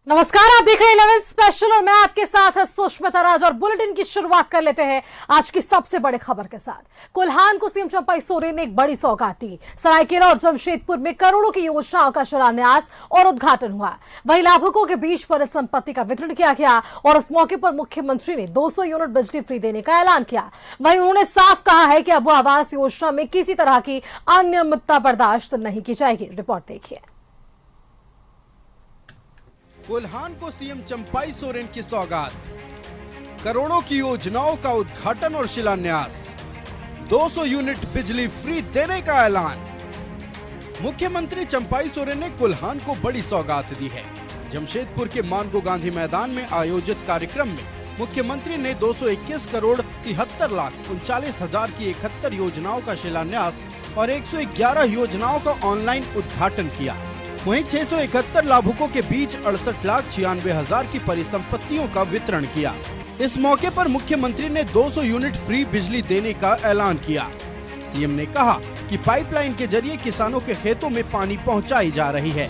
नमस्कार, आप देख रहे हैं 11 स्पेशल और मैं आपके साथ सुष्मिता राज। और बुलेटिन की शुरुआत कर लेते हैं आज की सबसे बड़ी खबर के साथ। कोल्हान को सीएम चंपाई सोरेन ने एक बड़ी सौगात दी। सरायकेला और जमशेदपुर में करोड़ों की योजनाओं का शिलान्यास और उद्घाटन हुआ। वहीं लाभुकों के बीच परिसंपत्ति का वितरण किया गया और इस मौके पर मुख्यमंत्री ने 200 यूनिट बिजली फ्री देने का ऐलान किया। वहीं उन्होंने साफ कहा है कि अब आवास योजना में किसी तरह की अनियमितता बर्दाश्त नहीं की जाएगी। रिपोर्ट देखिए। कोल्हान को सीएम चंपाई सोरेन की सौगात, करोड़ों की योजनाओं का उद्घाटन और शिलान्यास, 200 यूनिट बिजली फ्री देने का ऐलान। मुख्यमंत्री चंपाई सोरेन ने कोल्हान को बड़ी सौगात दी है। जमशेदपुर के मानगो गांधी मैदान में आयोजित कार्यक्रम में मुख्यमंत्री ने 221 करोड़ 73 लाख 39 हजार की 71 योजनाओं का शिलान्यास और 111 योजनाओं का ऑनलाइन उद्घाटन किया। वहीं 671 लाभुकों के बीच 68 लाख 96 हजार की परिसंपत्तियों का वितरण किया। इस मौके पर मुख्यमंत्री ने 200 यूनिट फ्री बिजली देने का ऐलान किया। सीएम ने कहा कि पाइपलाइन के जरिए किसानों के खेतों में पानी पहुंचाई जा रही है,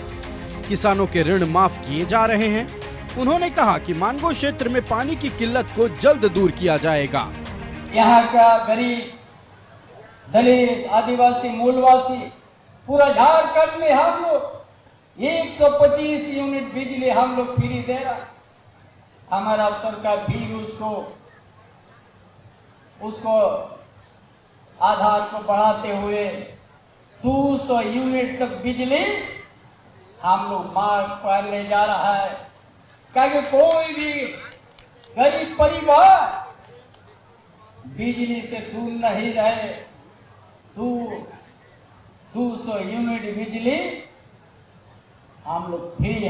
किसानों के ऋण माफ किए जा रहे हैं। उन्होंने कहा कि मानगो क्षेत्र में पानी की किल्लत को जल्द दूर किया जाएगा। यहाँ का गरीब, दलित, आदिवासी, मूलवासी पूरा झारखंड में हम लोग 125 यूनिट बिजली हम लोग फ्री दे रहा। हमारा सरकार फिर उसको आधार को बढ़ाते हुए 200 यूनिट तक बिजली हम लोग मार्च पर ले जा रहा है। ताकि कोई भी गरीब परिवार बिजली से दूर नहीं रहे। 200 यूनिट बिजली हम लोग देने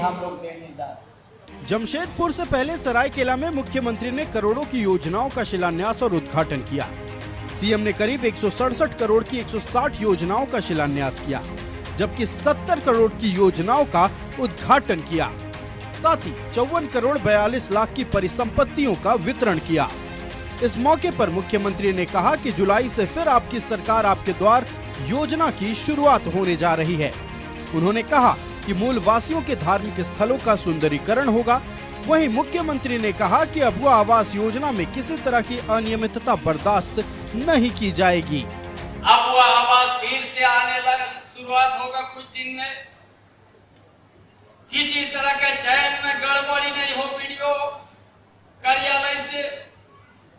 जा रहे। जमशेदपुर से पहले सरायकेला में मुख्यमंत्री ने करोड़ों की योजनाओं का शिलान्यास और उद्घाटन किया। सीएम ने करीब 167 करोड़ की 160 योजनाओं का शिलान्यास किया, जबकि 70 करोड़ की योजनाओं का उद्घाटन किया। साथ ही 54 करोड़ 42 लाख की परिसंपत्तियों का वितरण किया। इस मौके पर मुख्यमंत्री ने कहा कि जुलाई से फिर आपकी सरकार आपके द्वार योजना की शुरुआत होने जा रही है। उन्होंने कहा कि मूल वासियों के धार्मिक स्थलों का सुंदरीकरण होगा। वहीं मुख्यमंत्री ने कहा कि अबुआ आवास योजना में किसी तरह की अनियमितता बर्दाश्त नहीं की जाएगी। अबुआ आवास फिर से आने लगा, शुरुआत होगा कुछ दिन में। किसी तरह के चयन में गड़बड़ी नहीं हो। वीडियो कार्यालय से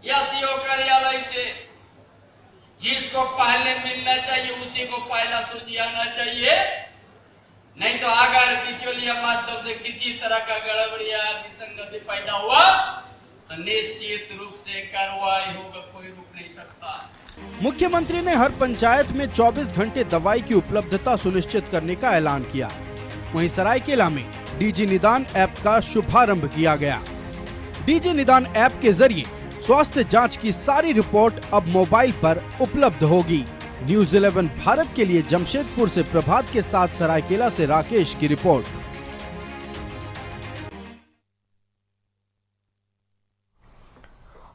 या सीओ कार्यालय से जिसको पहले मिलना चाहिए उसी को पहला सूची आना चाहिए। नहीं तो अगर बिचौलिया माध्यम से किसी तरह का गड़बड़ी या विसंगति पैदा हुआ तो निश्चित रूप से कार्रवाई होगा, कोई रुक नहीं सकता। मुख्यमंत्री ने हर पंचायत में 24 घंटे दवाई की उपलब्धता सुनिश्चित करने का ऐलान किया। वहीं सरायकेला में डीजी निदान ऐप का शुभारंभ किया गया। डीजी निदान ऐप के जरिए स्वास्थ्य जांच की सारी रिपोर्ट अब मोबाइल पर उपलब्ध होगी। न्यूज़ 11 भारत के लिए जमशेदपुर से प्रभात के साथ सरायकेला से राकेश की रिपोर्ट।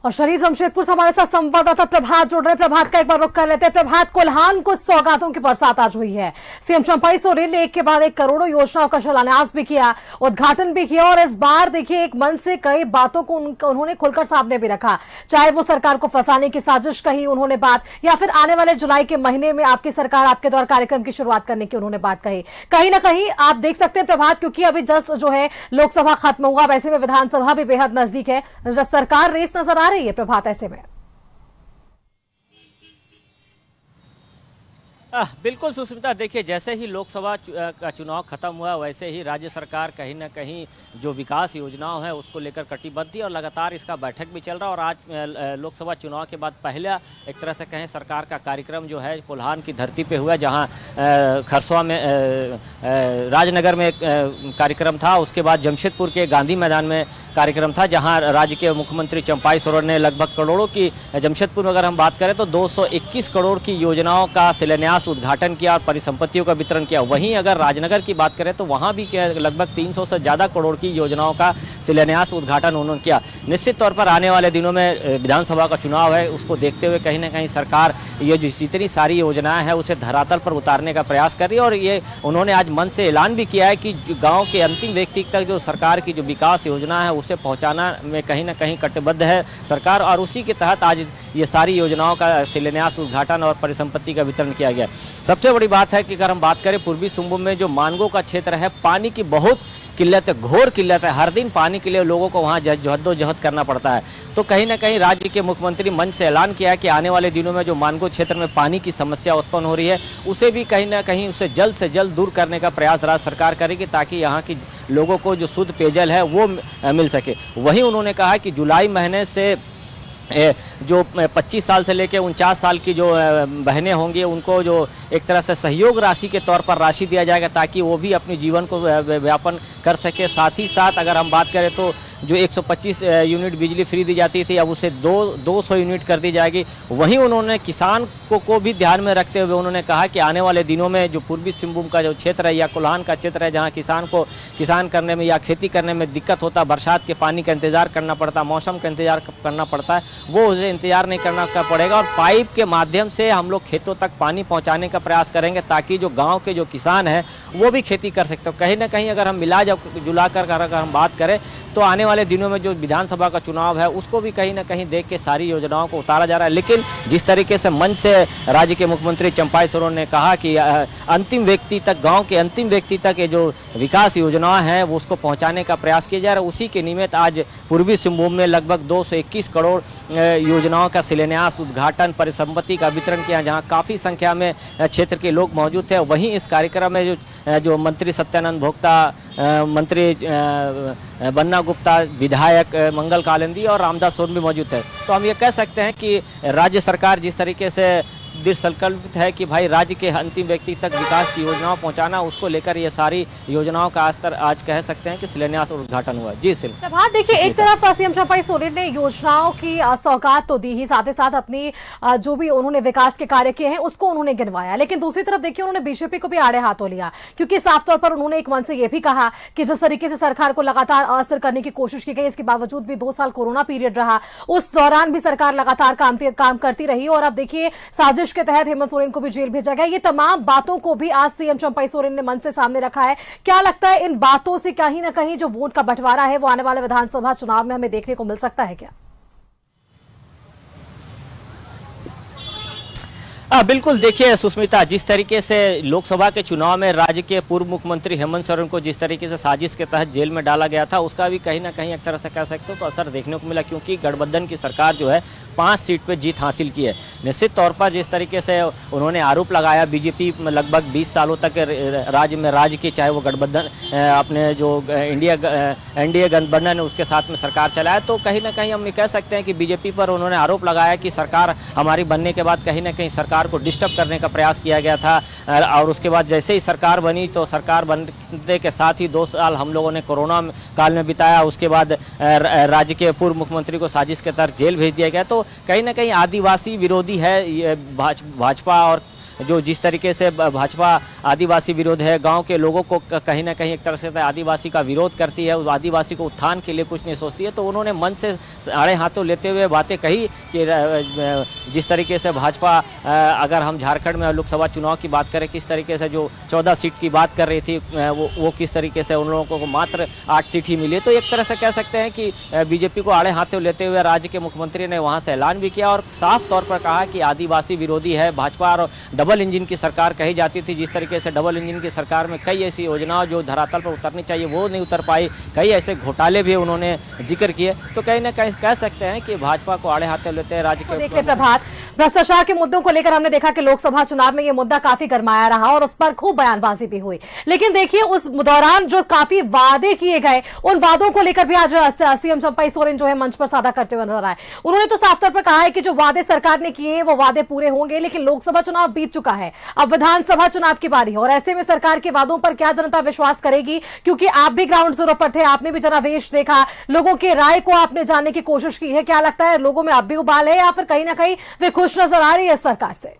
और शरीफ जमशेदपुर से हमारे साथ संवाददाता प्रभात जुड़ रहे। प्रभात का एक बार रुख कर लेते हैं। प्रभात, कोल्हान को सौगातों की बरसात आज हुई है। सीएम चंपाई सोरेन ने एक के बाद एक करोड़ों योजनाओं का शिलान्यास भी किया, उद्घाटन भी किया और इस बार देखिए एक मन से कई बातों को उन्होंने खुलकर सामने भी रखा। चाहे वो सरकार को फंसाने की साजिश कही उन्होंने बात, या फिर आने वाले जुलाई के महीने में आपकी सरकार आपके द्वारा कार्यक्रम की शुरुआत करने की उन्होंने बात कही। कहीं ना कहीं आप देख सकते हैं प्रभात, क्योंकि अभी जस्ट जो है लोकसभा खत्म हुआ, वैसे में विधानसभा भी बेहद नजदीक है, सरकार रेस नजर आ रही है प्रभात ऐसे में। बिल्कुल सुष्मिता, देखिए जैसे ही लोकसभा का चुनाव खत्म हुआ वैसे ही राज्य सरकार कहीं ना कहीं जो विकास योजनाओं है उसको लेकर कटिबद्ध थी और लगातार इसका बैठक भी चल रहा है। और आज लोकसभा चुनाव के बाद पहला एक तरह से कहें सरकार का कार्यक्रम जो है कोल्हान की धरती पे हुआ, जहां खरसवा में राजनगर में कार्यक्रम था। उसके बाद जमशेदपुर के गांधी मैदान में कार्यक्रम था, जहां राज्य के मुख्यमंत्री चंपाई सोरेन ने लगभग करोड़ों की, जमशेदपुर में अगर हम बात करें तो 221 करोड़ की योजनाओं का शिलान्यास शिलान्यास उद्घाटन किया और परिसंपत्तियों का वितरण किया। वहीं अगर राजनगर की बात करें तो वहां भी लगभग 300 से ज्यादा करोड़ की योजनाओं का शिलान्यास उद्घाटन उन्होंने किया। निश्चित तौर पर आने वाले दिनों में विधानसभा का चुनाव है, उसको देखते हुए कहीं ना कहीं सरकार ये जितनी सारी योजनाएं हैं उसे धरातल पर उतारने का प्रयास कर रही है। और ये उन्होंने आज मन से ऐलान भी किया है कि गांव के अंतिम व्यक्ति तक जो सरकार की जो विकास योजना है उसे पहुंचाना में कहीं ना कहीं कटिबद्ध है सरकार, और उसी के तहत आज ये सारी योजनाओं का शिलान्यास उद्घाटन और परिसंपत्ति का वितरण किया गया। सबसे बड़ी बात है कि अगर हम बात करें पूर्वी सिंहभूम में जो मानगो का क्षेत्र है, पानी की बहुत किल्लत है, घोर किल्लत है। हर दिन पानी के लिए लोगों को वहां जहदोजहद करना पड़ता है। तो कहीं ना कहीं राज्य के मुख्यमंत्री मंच से ऐलान किया है कि आने वाले दिनों में जो मानगो क्षेत्र में पानी की समस्या उत्पन्न हो रही है उसे भी कहीं ना कहीं उसे जल्द से जल्द दूर करने का प्रयास राज्य सरकार करेगी, ताकि यहाँ की लोगों को जो शुद्ध पेयजल है वो मिल सके। वहीं उन्होंने कहा कि जुलाई महीने से जो 25 साल से लेकर 49 साल की जो बहनें होंगी उनको जो एक तरह से सहयोग राशि के तौर पर राशि दिया जाएगा, ताकि वो भी अपने जीवन को व्यापन कर सके। साथ ही साथ अगर हम बात करें तो जो 125 यूनिट बिजली फ्री दी जाती थी अब उसे 200 यूनिट कर दी जाएगी। वहीं उन्होंने किसान को भी ध्यान में रखते हुए उन्होंने कहा कि आने वाले दिनों में जो पूर्वी सिंहभूम का जो क्षेत्र है या कोल्हान का क्षेत्र है, जहां किसान को किसान करने में या खेती करने में दिक्कत होता, बरसात के पानी का इंतजार करना पड़ता, मौसम का इंतजार करना पड़ता है, वो उसे इंतजार नहीं करना पड़ेगा और पाइप के माध्यम से हम लोग खेतों तक पानी पहुंचाने का प्रयास करेंगे, ताकि जो गाँव के जो किसान है वो भी खेती कर सकते हो। कहीं ना कहीं अगर हम मिला जुला कर अगर हम बात करें तो आने वाले दिनों में जो विधानसभा का चुनाव है उसको भी कहीं ना कहीं देख के सारी योजनाओं को उतारा जा रहा है। लेकिन जिस तरीके से मंच से राज्य के मुख्यमंत्री चंपाई सोरेन ने कहा कि अंतिम व्यक्ति तक, गांव के अंतिम व्यक्ति तक ये जो विकास योजनाएं हैं वो उसको पहुंचाने का प्रयास किया जा रहा है। उसी के निमित्त आज पूर्वी सिंहभूम में लगभग 221 करोड़ योजनाओं का शिलान्यास, उद्घाटन, परिसंपत्ति का वितरण किया, जहां काफी संख्या में क्षेत्र के लोग मौजूद थे। वहीं इस कार्यक्रम में जो मंत्री सत्यानंद भोक्ता, मंत्री बन्ना गुप्ता, विधायक मंगल कालिंदी और रामदास सोन भी मौजूद थे। तो हम ये कह सकते हैं कि राज्य सरकार जिस तरीके से दृढ़ संकल्पित है कि भाई राज्य के अंतिम व्यक्ति तक विकास की योजनाओं पहुंचाना, उसको लेकर ये सारी योजनाओं का आज कह सकते हैं कि शिलान्यास और उद्घाटन हुआ। जी सिल प्रभात, देखिए एक तरफ सीएम चंपाई सोरेन ने योजनाओं की सौगात तो दी ही, साथ ही साथ अपनी जो भी उन्होंने विकास के कार्य किए हैं उसको उन्होंने गिनवाया, लेकिन दूसरी तरफ देखिए उन्होंने बीजेपी को भी आड़े हाथों लिया, क्योंकि साफ तौर पर उन्होंने एक मन से यह भी कहा कि जिस तरीके से सरकार को लगातार असर करने की कोशिश की गई, इसके बावजूद भी 2 साल कोरोना पीरियड रहा, उस दौरान भी सरकार लगातार काम करती रही और अब देखिए साजिश के तहत हेमंत सोरेन को भी जेल भेजा गया। ये तमाम बातों को भी आज सीएम चंपाई सोरेन ने मन से सामने रखा है। क्या लगता है इन बातों से कहीं ना कहीं जो वोट का बंटवारा है वो आने वाले विधानसभा चुनाव में हमें देखने को मिल सकता है क्या? बिल्कुल, देखिए सुष्मिता, जिस तरीके से लोकसभा के चुनाव में राज्य के पूर्व मुख्यमंत्री हेमंत सोरेन को जिस तरीके से साजिश के तहत जेल में डाला गया था, उसका भी कहीं ना कहीं एक तरह से कह सकते हो तो असर देखने को मिला, क्योंकि गठबंधन की सरकार जो है 5 सीट पे जीत हासिल की है। निश्चित तौर पर जिस तरीके से उन्होंने आरोप लगाया, बीजेपी में लगभग 20 सालों तक राज्य की, चाहे वो गठबंधन अपने जो एनडीए गठबंधन है उसके साथ में सरकार चलाया, तो कहीं ना कहीं हम ये कह सकते हैं कि बीजेपी पर उन्होंने आरोप लगाया कि सरकार हमारी बनने के बाद कहीं ना कहीं सरकार को डिस्टर्ब करने का प्रयास किया गया था। और उसके बाद जैसे ही सरकार बनी तो सरकार बनने के साथ ही 2 साल हम लोगों ने कोरोना काल में बिताया। उसके बाद राज्य के पूर्व मुख्यमंत्री को साजिश के तहत जेल भेज दिया गया। तो कहीं ना कहीं आदिवासी विरोधी है ये भाजपा, और जो जिस तरीके से भाजपा आदिवासी विरोध है, गांव के लोगों को कहीं ना कहीं एक तरह से आदिवासी का विरोध करती है, उस आदिवासी को उत्थान के लिए कुछ नहीं सोचती है। तो उन्होंने मन से आड़े हाथों लेते हुए बातें कही कि जिस तरीके से भाजपा, अगर हम झारखंड में लोकसभा चुनाव की बात करें, किस तरीके से जो 14 सीट की बात कर रही थी वो किस तरीके से उन लोगों को मात्र 8 सीट ही मिली। तो एक तरह से कह सकते हैं कि बीजेपी को आड़े हाथों लेते हुए राज्य के मुख्यमंत्री ने वहां से ऐलान भी किया और साफ तौर पर कहा कि आदिवासी विरोधी है भाजपा और डबल इंजन की सरकार कही जाती थी। जिस तरीके से डबल इंजन की सरकार में कई ऐसी योजनाएं जो धरातल पर उतरनी चाहिए वो नहीं उतर पाई, कई ऐसे घोटाले भी उन्होंने जिक्र किए। तो कहीं ना कहीं कह सकते हैं कि भाजपा को आड़े हाथों लेते हैं राज्य के। देखिए प्रभात, भ्रष्टाचार के मुद्दों को लेकर हमने देखा कि लोकसभा चुनाव में ये मुद्दा काफी गरमाया रहा और उस पर खूब बयानबाजी भी हुई, लेकिन देखिए उस दौरान जो काफी वादे किए गए उन वादों को लेकर भी आज सीएम चंपाई सोरेन जो है मंच पर साझा करते हुए नजर आए। उन्होंने तो साफ तौर पर कहा है कि जो वादे सरकार ने किए वो वादे पूरे होंगे, लेकिन लोकसभा चुनाव बीत चुका है, अब विधानसभा चुनाव की बारी है और ऐसे में सरकार के वादों पर क्या जनता विश्वास करेगी? क्योंकि आप भी ग्राउंड जीरो पर थे, आपने भी जनादेश देखा, लोगों के राय को आपने जानने की कोशिश की है। क्या लगता है लोगों में अब भी उबाल है या फिर कहीं ना कहीं वे खुश नजर आ रही है सरकार से?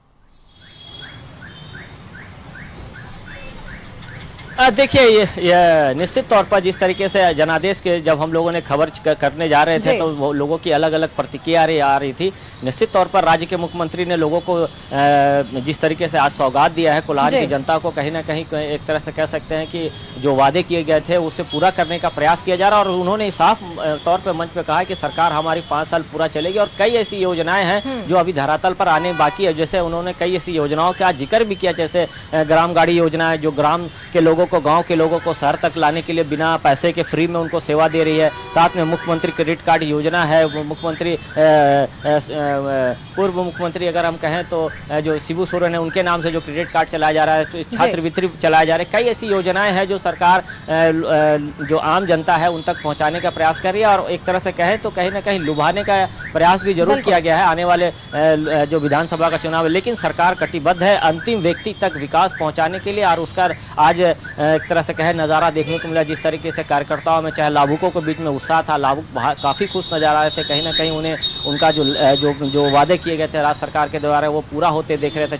देखिए ये निश्चित तौर पर जिस तरीके से जनादेश के जब हम लोगों ने खबर करने जा रहे थे जी। तो वो लोगों की अलग अलग प्रतिक्रिया आ रही थी। निश्चित तौर पर राज्य के मुख्यमंत्री ने लोगों को जिस तरीके से आज सौगात दिया है कोल्हान जी। की जनता को, कहीं ना कहीं एक तरह से कह सकते हैं कि जो वादे किए गए थे उससे पूरा करने का प्रयास किया जा रहा है। और उन्होंने साफ तौर पर मंच पे कहा है कि सरकार हमारी 5 साल पूरा चलेगी और कई ऐसी योजनाएं हैं जो अभी धरातल पर आने बाकी है। जैसे उन्होंने कई ऐसी योजनाओं का जिक्र भी किया, जैसे ग्राम गाड़ी योजना है जो ग्राम के लोगों को, गांव के लोगों को शहर तक लाने के लिए बिना पैसे के फ्री में उनको सेवा दे रही है। साथ में मुख्यमंत्री क्रेडिट कार्ड योजना है। मुख्यमंत्री पूर्व मुख्यमंत्री अगर हम कहें तो जो शिबू सोरेन है उनके नाम से जो क्रेडिट कार्ड चलाया जा रहा है, छात्रवृत्ति चलाया जा रहा है। कई ऐसी योजनाएं हैं जो सरकार जो आम जनता है उन तक पहुंचाने का प्रयास कर रही है। और एक तरह से कहें तो कहीं ना कहीं लुभाने का प्रयास भी जरूर किया गया है आने वाले जो विधानसभा का चुनाव है। लेकिन सरकार कटिबद्ध है अंतिम व्यक्ति तक विकास पहुंचाने के लिए। और उसका आज एक तरह से कहे नज़ारा देखने को मिला, जिस तरीके से कार्यकर्ताओं में चाहे लाभुकों के बीच में उत्साह था। लाभुक काफ़ी खुश नजर आ रहे थे, कहीं ना कहीं उन्हें उनका जो वादे किए गए थे राज्य सरकार के द्वारा वो पूरा होते देख रहे थे।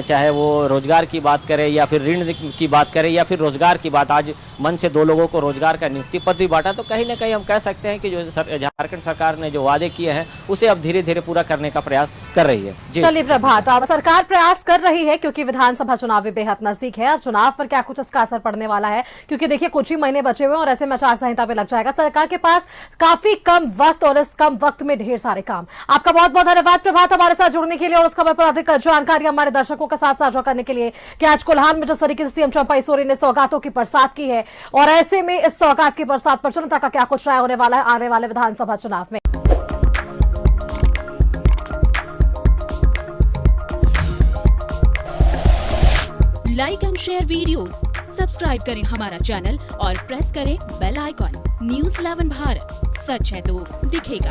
चाहे वो रोजगार की बात करें या फिर ऋण की बात करें या फिर रोजगार की बात। आज मन से 2 लोगों को रोजगार का नियुक्ति पत्र भी बांटा। तो कहीं ना कहीं हम कह सकते हैं कि जो झारखंड सरकार ने जो वादे किए हैं उसे अब धीरे धीरे पूरा करने का प्रयास कर रही है। चलिए प्रभात, अब सरकार प्रयास कर रही है क्योंकि विधानसभा चुनाव भी बेहद नजदीक है। अब चुनाव पर क्या कुछ इसका असर पड़ने वाला है, क्योंकि देखिए कुछ ही महीने बचे हुए हैं और ऐसे में आचार संहिता पे लग जाएगा। सरकार के पास काफी कम वक्त और इस कम वक्त में ढेर सारे काम। आपका बहुत बहुत धन्यवाद प्रभात हमारे साथ जुड़ने के लिए और उस खबर पर अधिक जानकारी हमारे दर्शकों के साथ साझा करने के लिए कि आज कोल्हान में जिस तरीके से सीएम चंपाई सोरेन ने सौगातों की बरसात की है और ऐसे में इस सौगात की बरसात पर जनता का क्या कुछ राय होने वाला है आने वाले विधानसभा चुनाव में। Like and share videos, subscribe करें हमारा चैनल और प्रेस करें बेल आइकॉन। न्यूज़ 11 भारत, सच है तो दिखेगा।